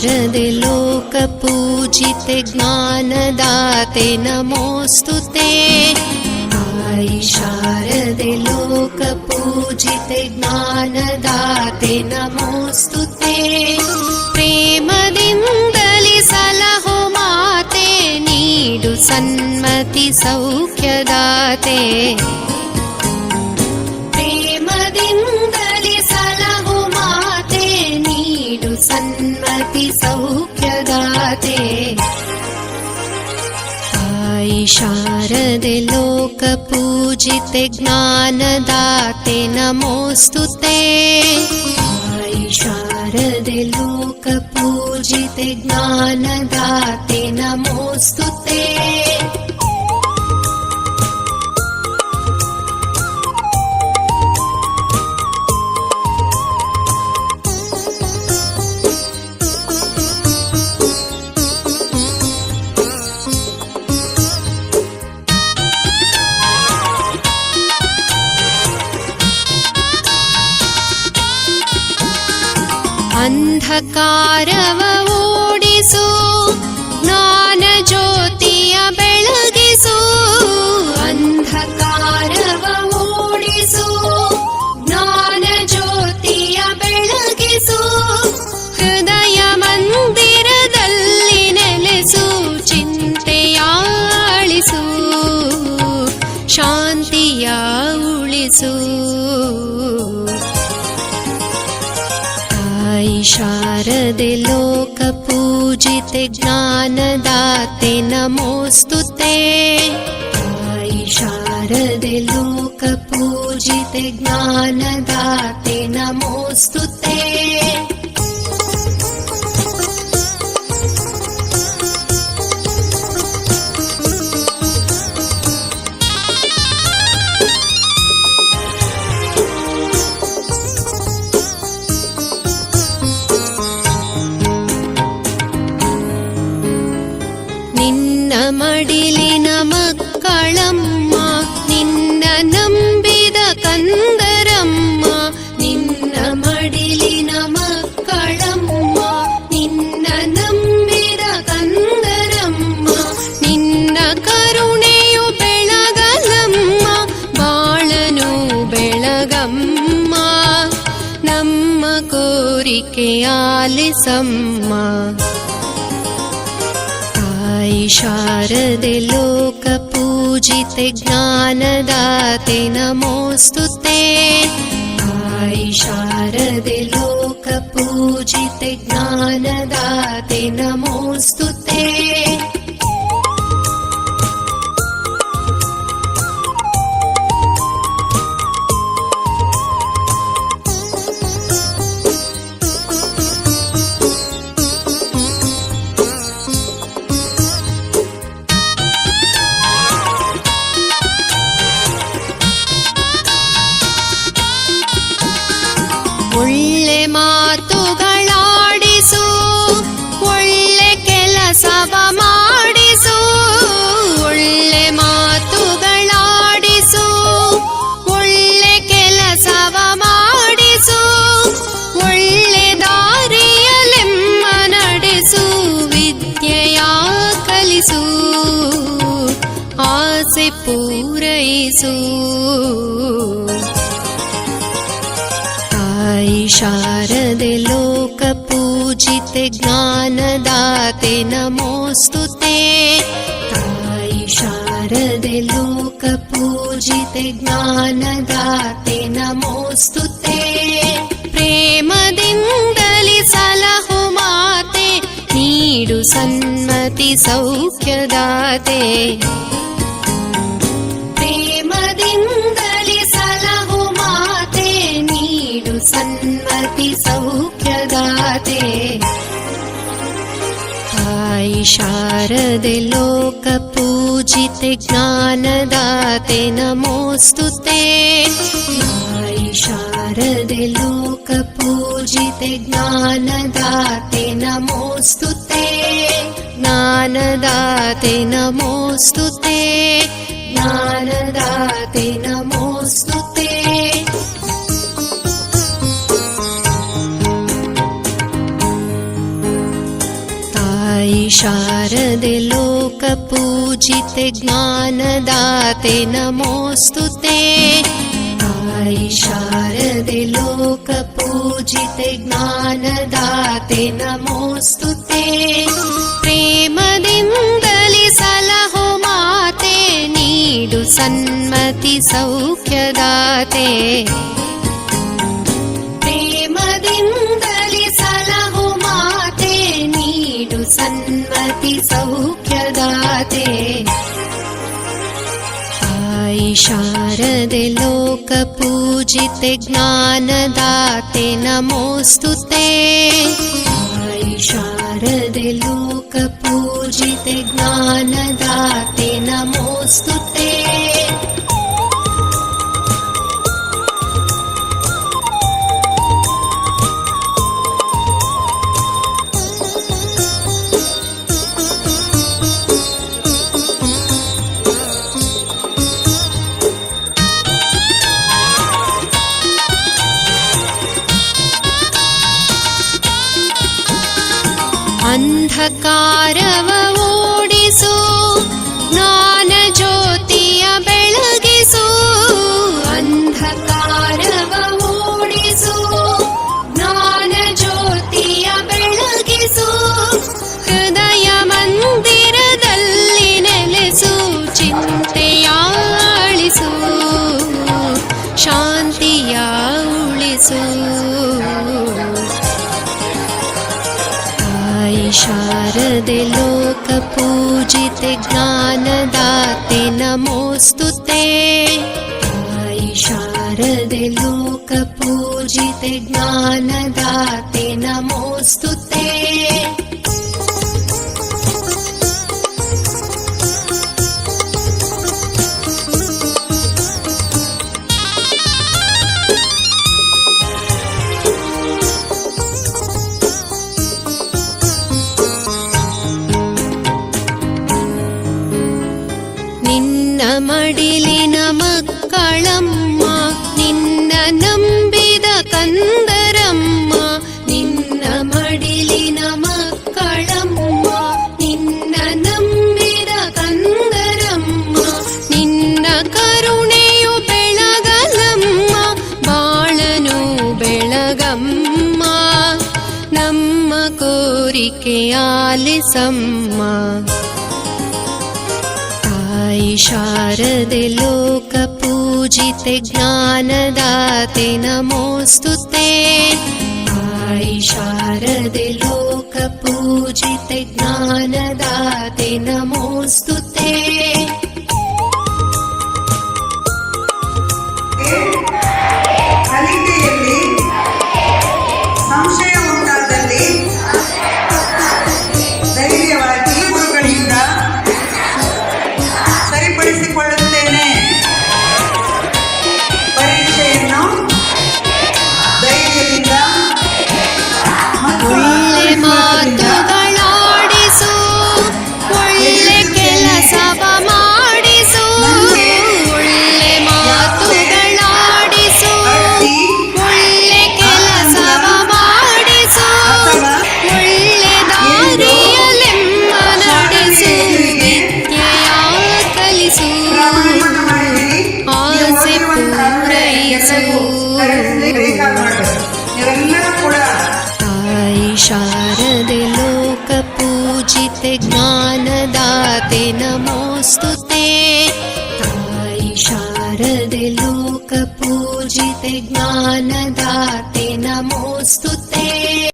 शारदे लोकपूजिते ज्ञानदाते नमोऽस्तुते। आई शारदे लोकपूजिते ज्ञानदाते नमोऽस्तुते। प्रेमदिन्दलि सलहो माते नीडु सन्मति सौख्यदाते। प्रेमदिन्दलि सलहो माते नीडु सन्मति सौख्यदाते। आई शारदे लोकपूजिते ज्ञानदाते नमोऽस्तुते। आई शारदे लोकपूजिते ज्ञानदाते नमोऽस्तुते। ಅಂಧಕಾರವ ಓಡಿಸು ಜ್ಞಾನ ಜ್ಯೋತಿಯ ಬೆಳಗಿಸು। ಅಂಧಕಾರವ ಓಡಿಸು ಜ್ಞಾನ ಜ್ಯೋತಿಯ ಬೆಳಗಿಸು। ಹೃದಯ ಮಂದಿರದಲ್ಲಿ ನೆಲೆಸು ಚಿಂತೆಯ ಅಳಿಸು ಶಾಂತಿಯ ಉಳಿಸು। आई शारदे लोकपूजिते ज्ञानदाते नमोऽस्तुते। आई शारदे लोकपूजिते ज्ञानदाते नमोऽस्तुते। ಮಡಿಲಿನ ಮಕ್ಕಳಮ್ಮ ನಿನ್ನ ನಂಬಿದ ಕಂದರಮ್ಮ। ನಿನ್ನ ಮಡಿಲಿನ ಮಕ್ಕಳಮ್ಮ ನಿನ್ನ ನಂಬಿದ ಕಂದರಮ್ಮ। ನಿನ್ನ ಕರುಣೆಯು ಬೆಳಗಲಮ್ಮ ಬಾಳನು ಬೆಳಗಮ್ಮ। ನಮ್ಮ ಕೋರಿಕೆ ಆಲಿಸಮ್ಮ। आई शारदे लोकपूजिते ज्ञानदाते नमोऽस्तुते। आई शारदे लोकपूजिते ज्ञानदाते नमोऽस्तुते। ಒಳ್ಳೆ ಮಾತುಗಳಾಡಿಸು ಒಳ್ಳೆ ಕೆಲಸವ ಮಾಡಿಸು। ಒಳ್ಳೆ ಮಾತುಗಳಾಡಿಸು ಒಳ್ಳೆ ಕೆಲಸವ ಮಾಡಿಸು। ಒಳ್ಳೆ ದಾರಿಯಲೆಮ್ಮ ನಡೆಸು ವಿದ್ಯೆಯ ಕಲಿಸು ಆಸೆ ಪೂರೈಸು। आई शारदे लोकपूजिते ज्ञानदाते नमोऽस्तुते। आई शारदे लोकपूजिते ज्ञानदाते नमोऽस्तुते। प्रेमदिन्दलि सलहो माते नीडु सन्मति सौख्यदाते। प्रेमदिन्दलि सलहो माते नीडु सन्मति सौख्यदाते। आई शारदे लोकपूजिते ज्ञानदाते नमोऽस्तुते। आई शारदे लोकपूजिते ज्ञानदाते नमोऽस्तुते। ज्ञानदाते नमोऽस्तुते। ज्ञानदाते नमोऽस्तुते। ताई शारदे लोकपूजिते ज्ञानदाते नमोऽस्तुते ताई शारदे लोकपूजिते ज्ञानदाते नमोऽस्तुते प्रेमदिन्दलि सलहो माते नीडु सन्मति सौख्यदाते प्रेमदिन्दलि सलहो माते नीडु सन्मति सौख्यदाते ताई शारदे लोकपूजिते ज्ञानदाते नमोऽस्तुते ताई शारदे लोकपूजिते ज्ञानदाते नमोऽस्तुते ಅಂಧಕಾರವ ಓಡಿಸು ಜ್ಞಾನ ಜ್ಯೋತಿಯ ಬೆಳಗಿಸು ಅಂಧಕಾರವ ಓಡಿಸು ಜ್ಞಾನ ಜ್ಯೋತಿಯ ಬೆಳಗಿಸು ಹೃದಯ ಮಂದಿರದಲ್ಲಿ ನೆಲೆಸು ಚಿಂತೆಯ ಅಳಿಸು ಶಾಂತಿಯ ಉಳಿಸು शारदे लोकपूजिते ज्ञानदाते नमोऽस्तुते ताई शारदे लोकपूजिते ज्ञानदाते नमोऽस्तुते ನಿನ್ನ ಮಡಿಲಿನ ಮಕ್ಕಳಮ್ಮ ನಿನ್ನ ನಂಬಿದ ಕಂದರಮ್ಮ ನಿನ್ನ ಮಡಿಲಿನ ಮಕ್ಕಳಮ್ಮ ನಿನ್ನ ನಂಬಿದ ಕಂದರಮ್ಮ ನಿನ್ನ ಕರುಣೆಯು ಬೆಳಗಲಮ್ಮ ಬಾಳನು ಬೆಳಗಮ್ಮ ನಮ್ಮ ಕೋರಿಕೆ ಆಲಿಸಮ್ಮ ताई शारदे लोकपूजिते ज्ञानदाते नमोऽस्तुते ताई शारदे लोकपूजिते ज्ञानदाते नमोऽस्तुते ಕಲಿಕೆಯಲ್ಲಿ ಸಂಶಯ ಉಂಟಾದಲ್ಲಿ ಧೈರ್ಯವಾಗಿ ಗುರುಗಳಿಂದ ಸರಿಪಡಿಸಿಕೊಳ್ಳುತ್ತೇನೆ ಪರೀಕ್ಷೆಯನ್ನು ಧೈರ್ಯದಿಂದ ಒಳ್ಳೆ ಮಾತುಗಳಾಡಿಸು ಒಳ್ಳೆ ಕೆಲಸವ ಮಾಡಿಸು ಒಳ್ಳೆ ಮಾತುಗಳಾಡಿಸು ಒಳ್ಳೆ ಕೆಲಸವ ಮಾಡಿಸು ಒಳ್ಳೆ ದಾರಿಯಲೆಮ್ಮ ನಡೆಸು ವಿದ್ಯೆಯ ಕಲಿಸು ಆಸೆ ಪೂರೈಸು ನೀವೆಲ್ಲರೂ ಕೂಡ ताई शारदे लोकपूजिते ज्ञानदाते नमोऽस्तुते ताई शारदे लोकपूजिते ज्ञानदाते नमोऽस्तुते